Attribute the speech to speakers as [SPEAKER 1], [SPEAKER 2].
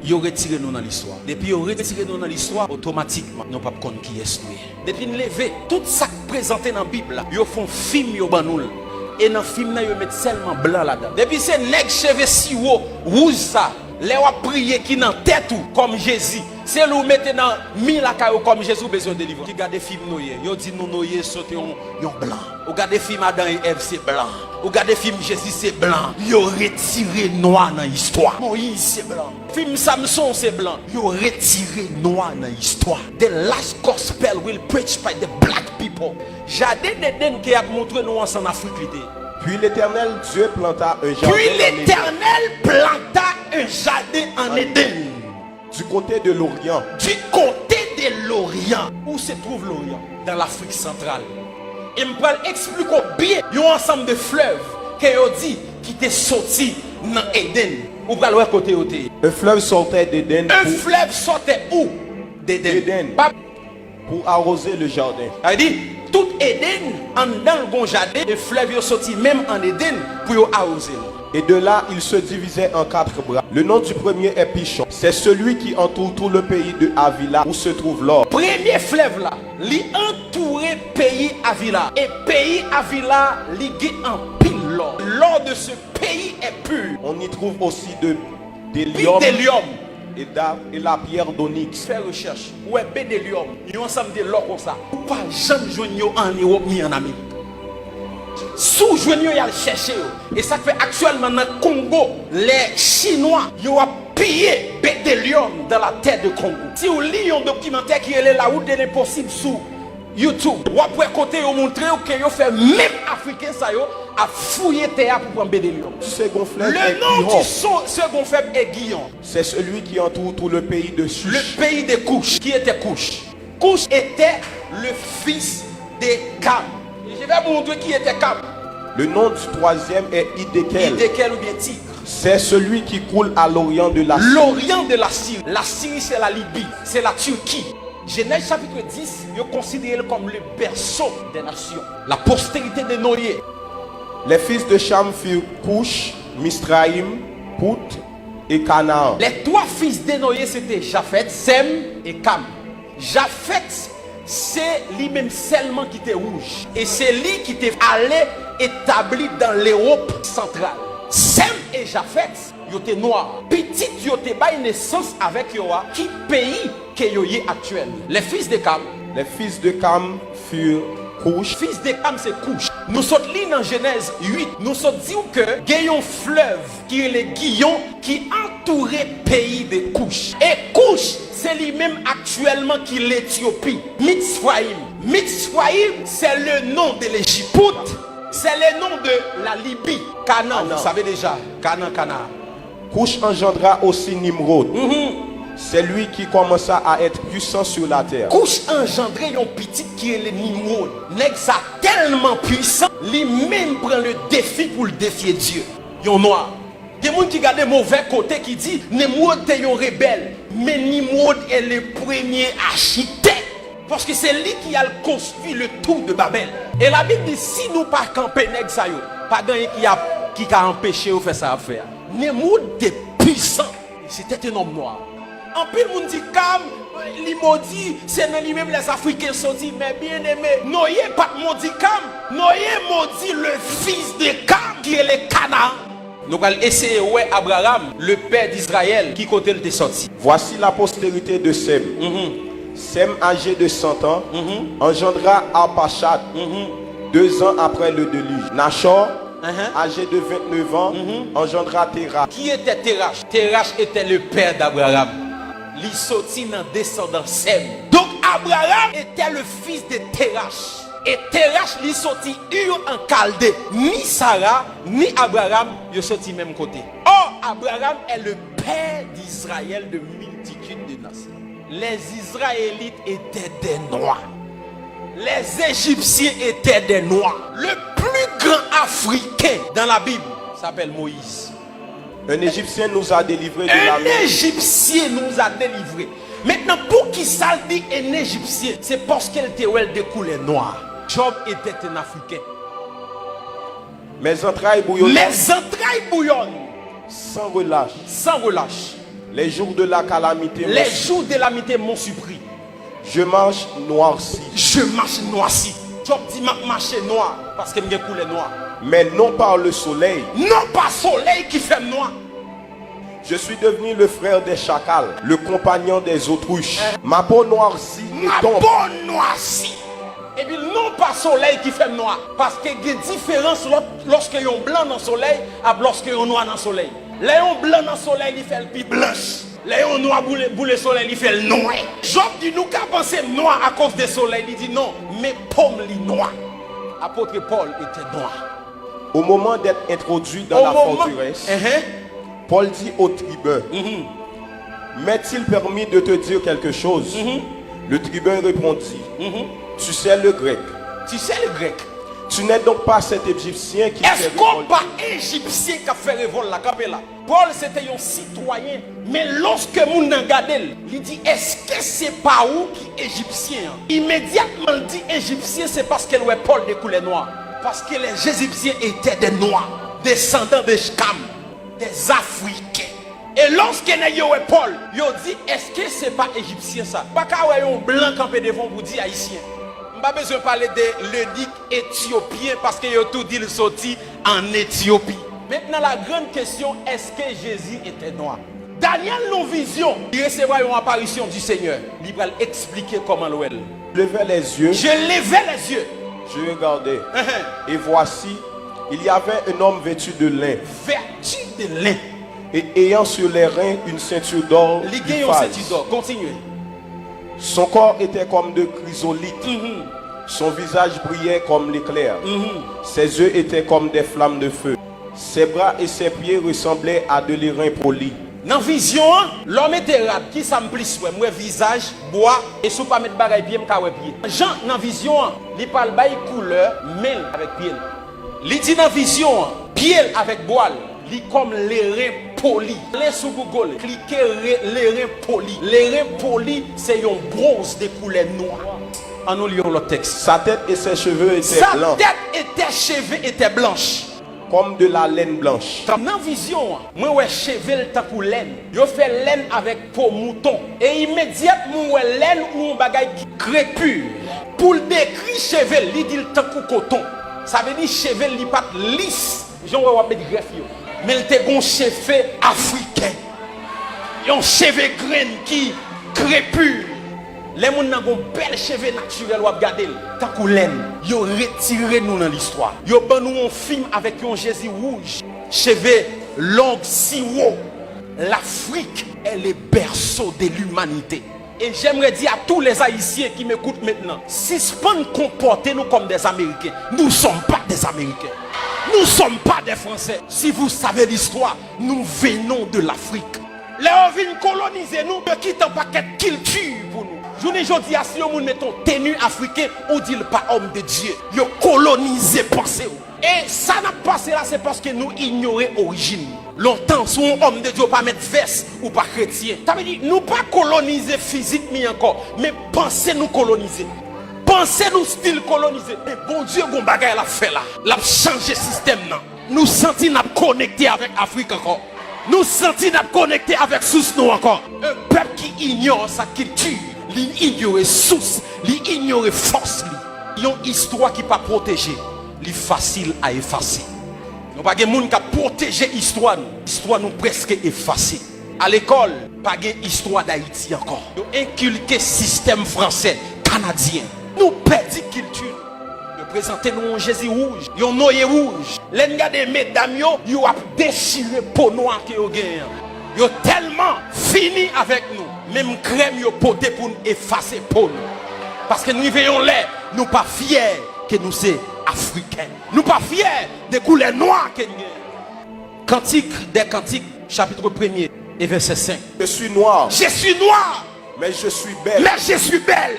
[SPEAKER 1] ils ont retiré nous dans l'histoire. Depuis ils ont retiré nous dans l'histoire, automatiquement, nous ne pouvons pas connaître qui est nous. Depuis nous lever, tout ça présenté dans la Bible, ils font film, ils ont et dans le film, ils mettent seulement blanc là-dedans. Depuis c'est nèg cheveux si haut, rouge ça. Les wa prier qui dans tête ou comme Jésus. C'est nous mettez dans mille akayo comme Jésus besoin de délivrer. Qui regarde des films noyés, yo dit nous noyés sauter yon blanc. Ou regarde des films Adam et Ève c'est blanc. Ou regarde des films Jésus c'est blanc. Yo retiré noir dans l'histoire. Moïse c'est blanc. Film Samson c'est blanc. Yo retiré noir dans l'histoire. The last gospel will preach by the black people. Jardin d'Éden qui a montré nous en Afrique.
[SPEAKER 2] Puis l'Éternel Dieu planta un jardin.
[SPEAKER 1] Puis l'Éternel planta un jardin en Éden.
[SPEAKER 2] Du côté de l'Orient.
[SPEAKER 1] Du côté de l'Orient. Où se trouve l'Orient? Dans l'Afrique centrale. Et je vais expliquer bien. Il y a un ensemble de fleuves qui ont dit qui étaient sortis dans Éden. Où va le côté côté?
[SPEAKER 2] Un fleuve sortait d'Éden.
[SPEAKER 1] Un fleuve sortait où? D'Éden.
[SPEAKER 2] Pour arroser le jardin.
[SPEAKER 1] Il dit tout Éden en dans le jardin. Le fleuve est sorti même en Éden pour arroser.
[SPEAKER 2] Et de là, il se divisait en 4 bras. Le nom du premier est Pichon. C'est celui qui entoure tout le pays de Havila où se trouve l'or.
[SPEAKER 1] Premier fleuve là, il entourait pays Havila. Et pays Havila, il en pile l'or. L'or de ce pays est pur.
[SPEAKER 2] On y trouve aussi des lions et la pierre d'onyx.
[SPEAKER 1] Fais recherche. Ouais, bédélium. Il y a ensemble de l'or comme ça. Pas jamais joindre en Europe ni en Amérique. Sous joigneux y a cherché et ça fait actuellement dans le Congo les Chinois ils ont pillé bédélium dans la terre de Congo. Si vous lisez un documentaire qui est la route de l'impossible sur YouTube, vous pouvez côté vous montrer que vous fait même africain ça yo a fouiller terre pour prendre bédélium. Le nom du second fleuve est Guillon.
[SPEAKER 2] C'est celui qui entoure tout le pays de Cush.
[SPEAKER 1] Le pays de Cush. Qui était Cush? Cush était le fils de Cam. Je vais vous montrer qui était Cam.
[SPEAKER 2] Le nom du troisième est Hiddekel.
[SPEAKER 1] Hiddekel ou bien Tigre.
[SPEAKER 2] C'est celui qui coule à l'orient de la Syrie.
[SPEAKER 1] L'orient de la Syrie. La Syrie c'est la Libye, c'est la Turquie. Genèse chapitre 10, il est considéré comme le berceau des nations. La postérité de Noé.
[SPEAKER 2] Les fils de Cham furent Cush, Misraïm, Pout et Canaan.
[SPEAKER 1] Les 3 fils de Noé c'était Japhet, Sem et Cam. Japhet c'est lui-même seulement qui était rouge. Et c'est lui qui était allé établi dans l'Europe centrale. Sem et Japhet, ils étaient noirs. Petit, ils étaient bail naissance avec Yoa. Qui pays que Yoye actuel? Les fils de Cam.
[SPEAKER 2] Les fils de Cam furent Cush.
[SPEAKER 1] Fils de Cam c'est Cush. Nous sommes là dans Genèse 8. Nous sommes dit que il y a un fleuve qui est le Guillon qui entourait le pays de Cush. Et Cush c'est lui-même actuellement qui est l'Éthiopie. Mitzrayim. Mitzrayim, c'est le nom de l'Égypte. C'est le nom de la Libye. Canaan, vous savez déjà. Canaan.
[SPEAKER 2] Cush engendra aussi Nimrod. C'est lui qui commença à être puissant sur la terre.
[SPEAKER 1] Cush engendré un petit qui est le Nimrod. Nex a tellement puissant, lui-même prend le défi pour le défier Dieu. Yon noir. Des gens qui regardent mauvais côté qui dit Nimrod est un rebelle. Mais Nimrod est le premier architecte. Parce que c'est lui qui a construit le tour de Babel. Et la Bible dit si nous pas camper nèg ça yo, pas gagner qui a empêché de faire ça à faire. Nimrod est puissant. C'était un homme noir. En plus, on dit Cam, il maudit, c'est dans lui-même les Africains sont dit, mais bien aimé, Noé pas maudit Cam, Noé maudit le fils de Cam qui est le Canaan. Nous allons essayer ouais Abraham, le père d'Israël, qui côté il est sorti.
[SPEAKER 2] Voici la postérité de Sem. Sem, âgé de 100 ans, engendra Arpachad 2 ans après le déluge. Nachor, âgé de 29 ans, engendra Terach.
[SPEAKER 1] Qui était Terach? Terach était le père d'Abraham. Il sortit dans descendance Sem. Donc Abraham était le fils de Terach. Et Terach lui sorti Ur en Chaldée. Ni Sarah, ni Abraham, ils sorti même côté. Or, Abraham est le père d'Israël de multitude de nations. Les Israélites étaient des noirs. Les Égyptiens étaient des noirs. Le plus grand Africain dans la Bible s'appelle Moïse.
[SPEAKER 2] Un Égyptien nous a délivrés de la main.
[SPEAKER 1] Un Égyptien nous a délivrés. Maintenant, pour qui ça dit un Égyptien? C'est parce qu'elle était de couleur noire. Job était un Africain.
[SPEAKER 2] Mes entrailles bouillonnent.
[SPEAKER 1] Les entrailles bouillonnent.
[SPEAKER 2] Sans relâche.
[SPEAKER 1] Sans relâche.
[SPEAKER 2] Les jours de la calamité.
[SPEAKER 1] Les jours de la calamité m'ont surpris.
[SPEAKER 2] Je marche noirci.
[SPEAKER 1] Je marche noirci. Job dit m'a marché noir parce que me coulé noir.
[SPEAKER 2] Mais non par le soleil.
[SPEAKER 1] Non pas soleil qui fait noir.
[SPEAKER 2] Je suis devenu le frère des chacals, le compagnon des autruches. Ma peau noircie
[SPEAKER 1] Ma
[SPEAKER 2] tombe.
[SPEAKER 1] peau noircie. Et puis non pas soleil qui fait noir. Parce qu'il y a une différence lorsque y a un blanc dans le soleil et lorsque y a un noir dans le soleil. Là, un blanc dans le soleil, il fait le plus blanche. Là, un noir pour le soleil, il fait le noir. Job dit nous qu'à penser noir à cause du soleil. Il dit non, mais pomme li noir. Apôtre Paul était noir.
[SPEAKER 2] Au moment d'être introduit dans la forteresse, Paul dit au tribun, m'est-il permis de te dire quelque chose? Le tribun répondit, tu sais le grec.
[SPEAKER 1] Tu sais le grec.
[SPEAKER 2] Tu n'es donc pas cet Égyptien qui
[SPEAKER 1] Est-ce qu'on pas Égyptien qui a fait révolte la capella? Paul c'était un citoyen, mais lorsque moun nan gade, il dit est-ce que c'est pas où qui Égyptien? Immédiatement il dit Égyptien, c'est parce que Paul découlait noir. Parce que les Égyptiens étaient des noirs, descendants de Sham, des Africains. Et lorsque Paul, il dit est-ce que c'est pas Égyptien ça? Pas qu'à un blanc campé devant vous dire haïtien. Je n'ai pas besoin de parler de l'eunuque éthiopien parce qu'il a tout dit le sorti en Éthiopie. Maintenant, la grande question, est-ce que Jésus était noir? Daniel, non vision, il recevra une apparition du Seigneur. Il va expliquer comment l'ouel.
[SPEAKER 2] Je levais les yeux.
[SPEAKER 1] Je levais les yeux.
[SPEAKER 2] Je regardais. Et voici, il y avait un homme vêtu de lin.
[SPEAKER 1] Vêtu de lin.
[SPEAKER 2] Et ayant sur les reins une ceinture d'or.
[SPEAKER 1] Continuez.
[SPEAKER 2] Son corps était comme de chrysolite. Son visage brillait comme l'éclair. Ses yeux étaient comme des flammes de feu. Ses bras et ses pieds ressemblaient à de l'airain poli.
[SPEAKER 1] Dans la vision, l'homme était rap qui s'amplis, moi visage, bois, et si pas mettre bagaille pied, m'ka pied. Jean, dans la vision, il parle de couleur, mêle avec pied. Il dit dans la vision, pied avec bois, il comme l'airain poli. Les sous Google, cliquez l'airain poli. L'airain poli, c'est un bronze de couleur noire. En nous lisons le texte.
[SPEAKER 2] Sa tête et ses cheveux étaient blancs.
[SPEAKER 1] Sa tête et ses cheveux étaient blanches.
[SPEAKER 2] Comme de la laine blanche.
[SPEAKER 1] Dans la vision, moi ouais cheveux tant pour laine. Yo fait laine avec peau mouton. Et immédiatement ouais laine ou un bagage qui crépule. Pour le décrire cheveux, il dit tant pour coton. Ça veut dire cheveux li pas lisse. J'en vais mettre greffe yo. Mais il te gon cheveux africain. Yon cheveux grain qui crépule. Les gens qui ont bel cheveux naturel ou regarder tant que laine, ils ont retiré nous dans l'histoire. Ils ont ban nous un film avec un Jésus rouge, cheveux longs si haut. L'Afrique est le berceau de l'humanité. Et j'aimerais dire à tous les Haïtiens qui m'écoutent maintenant, si ce pas nous comporter nous comme des Américains, nous ne sommes pas des Américains. Nous ne sommes pas des Français. Si vous savez l'histoire, nous venons de l'Afrique. Les gens viennent coloniser nous, ils quittent un paquet de culture pour nous. Je ne dis pas si nous mettons tenue africain, on dit pas homme de Dieu. Ils ont colonisé pensée. Et ça n'a pas passé là, c'est parce que nous ignorons l'origine. Longtemps, si un homme de Dieu pas mettre veste ou pas chrétien. Ça veut dire, nous pas coloniser physiquement encore, mais penser nous coloniser. Pensez nous style colonisé. Et bon Dieu, bon bagay la fait là. La changé système là. Nous sentons nous connecter avec Afrique encore. Nous sentons nous connecter avec source nous encore. Un peuple qui ignore sa culture, il ignore source, il ignore force. Il y a une histoire qui pas protégée, il est facile à effacer. Nous pas de monde qui protéger l'histoire. L'histoire nous presque effacée. À l'école, pas de histoire d'Haïti encore. Nous inculquer système français, canadien. Nous perdons culture. Nous présentons nous un Jésus rouge, un Noé rouge. Les gars des mesdames, ils ont déchiré peau noire que vous gagnez. Ils ont tellement fini avec nous. Même crème, ils ont porté pour nous effacer peau. Parce que nous veillons l'air, nous ne sommes pas fiers que nous sommes africains. Nous ne sommes pas fiers des couleurs noires que nous avons. Cantique des Cantiques, chapitre 1er et verset 5.
[SPEAKER 2] Je suis noir.
[SPEAKER 1] Je suis noir.
[SPEAKER 2] Mais je suis belle.
[SPEAKER 1] Mais je suis belle.